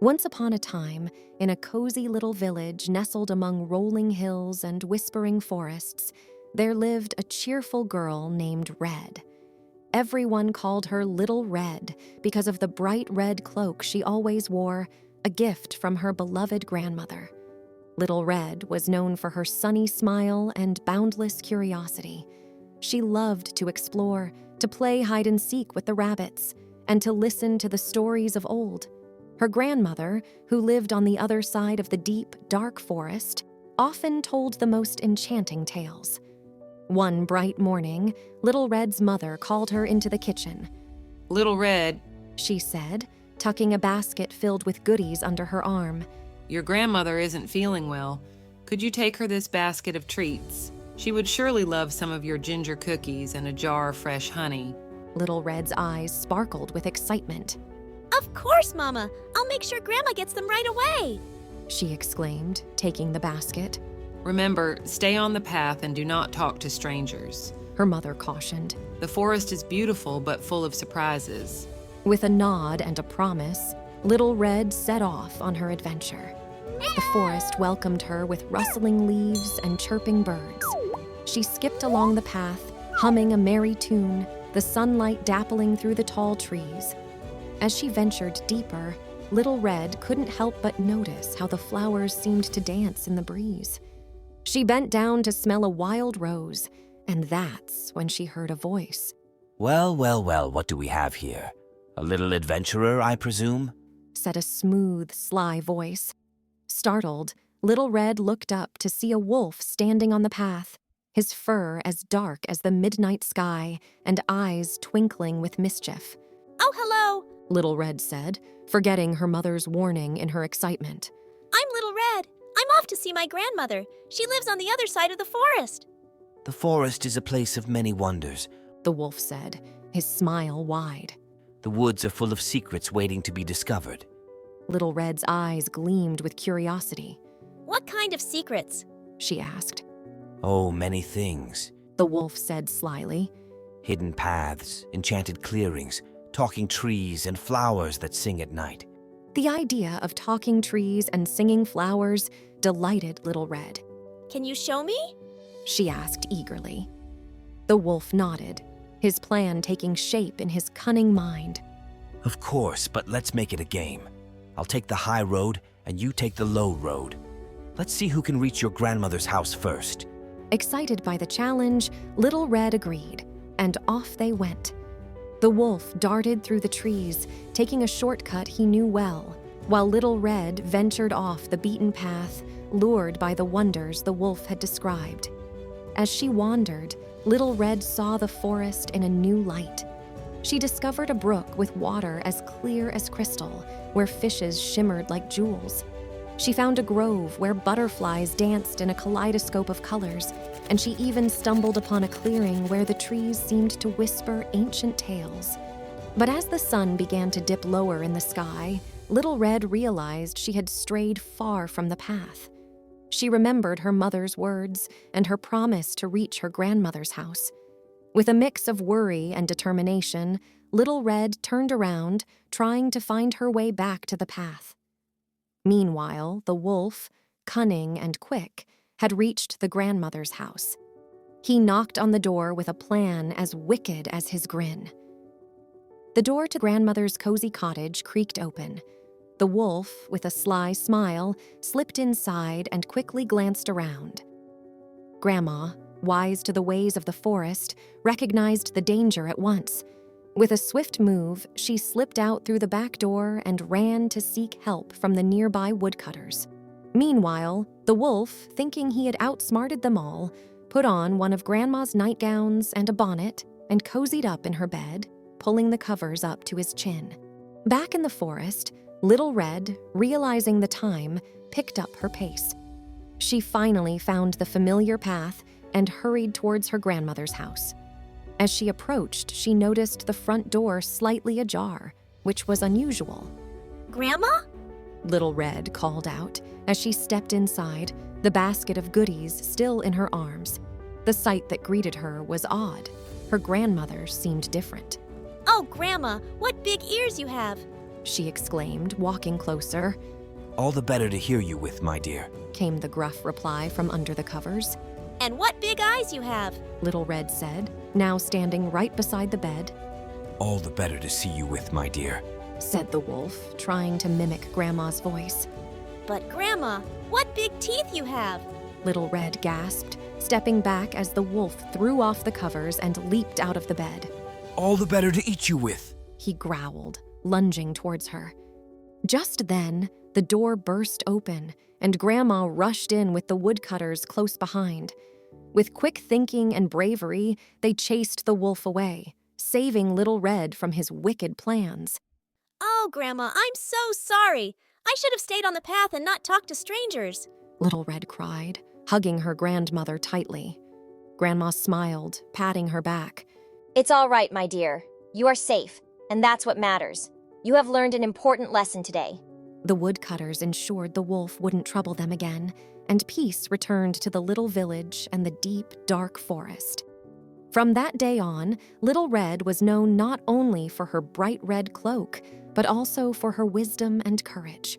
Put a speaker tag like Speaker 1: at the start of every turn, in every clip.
Speaker 1: Once upon a time, in a cozy little village nestled among rolling hills and whispering forests, there lived a cheerful girl named Red. Everyone called her Little Red because of the bright red cloak she always wore, a gift from her beloved grandmother. Little Red was known for her sunny smile and boundless curiosity. She loved to explore, to play hide and seek with the rabbits, and to listen to the stories of old. Her grandmother, who lived on the other side of the deep, dark forest, often told the most enchanting tales. One bright morning, Little Red's mother called her into the kitchen.
Speaker 2: "Little Red,"
Speaker 1: she said, tucking a basket filled with goodies under her arm.
Speaker 2: "your grandmother isn't feeling well. Could you take her this basket of treats? She would surely love some of your ginger cookies and a jar of fresh honey."
Speaker 1: Little Red's eyes sparkled with excitement.
Speaker 3: Of course, Mama. I'll make sure Grandma gets them right away,
Speaker 1: she exclaimed, taking the basket.
Speaker 2: "Remember, stay on the path and do not talk to strangers,"
Speaker 1: her mother cautioned.
Speaker 2: "The forest is beautiful but full of surprises."
Speaker 1: With a nod and a promise, Little Red set off on her adventure. The forest welcomed her with rustling leaves and chirping birds. She skipped along the path, humming a merry tune, the sunlight dappling through the tall trees. As she ventured deeper, Little Red couldn't help but notice how the flowers seemed to dance in the breeze. She bent down to smell a wild rose, and that's when she heard a voice.
Speaker 4: Well, well, well, what do we have here? A little adventurer, I presume?
Speaker 1: Said a smooth, sly voice. Startled, Little Red looked up to see a wolf standing on the path, his fur as dark as the midnight sky and eyes twinkling with mischief.
Speaker 3: Oh, hello.
Speaker 1: Little Red said, forgetting her mother's warning in her excitement.
Speaker 3: I'm Little Red. I'm off to see my grandmother. She lives on the other side of the forest.
Speaker 4: The forest is a place of many wonders,
Speaker 1: the wolf said, his smile wide.
Speaker 4: The woods are full of secrets waiting to be discovered.
Speaker 1: Little Red's eyes gleamed with curiosity.
Speaker 3: What kind of secrets?
Speaker 1: She asked.
Speaker 4: Oh, many things,
Speaker 1: the wolf said slyly.
Speaker 4: Hidden paths, enchanted clearings, talking trees and flowers that sing at night.
Speaker 1: The idea of talking trees and singing flowers delighted Little Red.
Speaker 3: Can you show me?
Speaker 1: She asked eagerly. The wolf nodded, his plan taking shape in his cunning mind.
Speaker 4: Of course, but let's make it a game. I'll take the high road and you take the low road. Let's see who can reach your grandmother's house first.
Speaker 1: Excited by the challenge, Little Red agreed, and off they went. The wolf darted through the trees, taking a shortcut he knew well, while Little Red ventured off the beaten path, lured by the wonders the wolf had described. As she wandered, Little Red saw the forest in a new light. She discovered a brook with water as clear as crystal, where fishes shimmered like jewels. She found a grove where butterflies danced in a kaleidoscope of colors, and she even stumbled upon a clearing where the trees seemed to whisper ancient tales. But as the sun began to dip lower in the sky, Little Red realized she had strayed far from the path. She remembered her mother's words and her promise to reach her grandmother's house. With a mix of worry and determination, Little Red turned around, trying to find her way back to the path. Meanwhile, the wolf, cunning and quick, had reached the grandmother's house. He knocked on the door with a plan as wicked as his grin. The door to grandmother's cozy cottage creaked open. The wolf, with a sly smile, slipped inside and quickly glanced around. Grandma, wise to the ways of the forest, recognized the danger at once. With a swift move, she slipped out through the back door and ran to seek help from the nearby woodcutters. Meanwhile, the wolf, thinking he had outsmarted them all, put on one of Grandma's nightgowns and a bonnet and cozied up in her bed, pulling the covers up to his chin. Back in the forest, Little Red, realizing the time, picked up her pace. She finally found the familiar path and hurried towards her grandmother's house. As she approached, she noticed the front door slightly ajar, which was unusual.
Speaker 3: Grandma?
Speaker 1: Little Red called out as she stepped inside, the basket of goodies still in her arms. The sight that greeted her was odd. Her grandmother seemed different.
Speaker 3: Oh, Grandma, what big ears you have!
Speaker 1: She exclaimed, walking closer.
Speaker 4: All the better to hear you with, my dear.
Speaker 1: Came the gruff reply from under the covers.
Speaker 3: And what big eyes you have!
Speaker 1: Little Red said, now standing right beside the bed.
Speaker 4: All the better to see you with, my dear.
Speaker 1: Said the wolf, trying to mimic Grandma's voice.
Speaker 3: But Grandma, what big teeth you have!
Speaker 1: Little Red gasped, stepping back as the wolf threw off the covers and leaped out of the bed.
Speaker 4: All the better to eat you with.
Speaker 1: He growled, lunging towards her. Just then, the door burst open, and Grandma rushed in with the woodcutters close behind. With quick thinking and bravery, they chased the wolf away, saving Little Red from his wicked plans.
Speaker 3: Oh, Grandma, I'm so sorry! I should have stayed on the path and not talked to strangers.
Speaker 1: Little Red cried, hugging her grandmother tightly. Grandma smiled, patting her back.
Speaker 5: It's all right, my dear. You are safe, and that's what matters. You have learned an important lesson today.
Speaker 1: The woodcutters ensured the wolf wouldn't trouble them again, and peace returned to the little village and the deep, dark forest. From that day on, Little Red was known not only for her bright red cloak, but also for her wisdom and courage.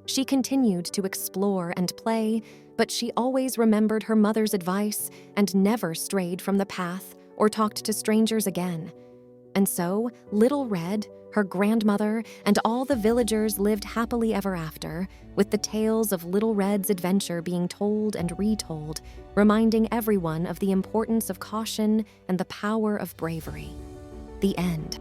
Speaker 1: She continued to explore and play, but she always remembered her mother's advice and never strayed from the path or talked to strangers again. And so, Little Red, her grandmother, and all the villagers lived happily ever after, with the tales of Little Red's adventure being told and retold, reminding everyone of the importance of caution and the power of bravery. The end.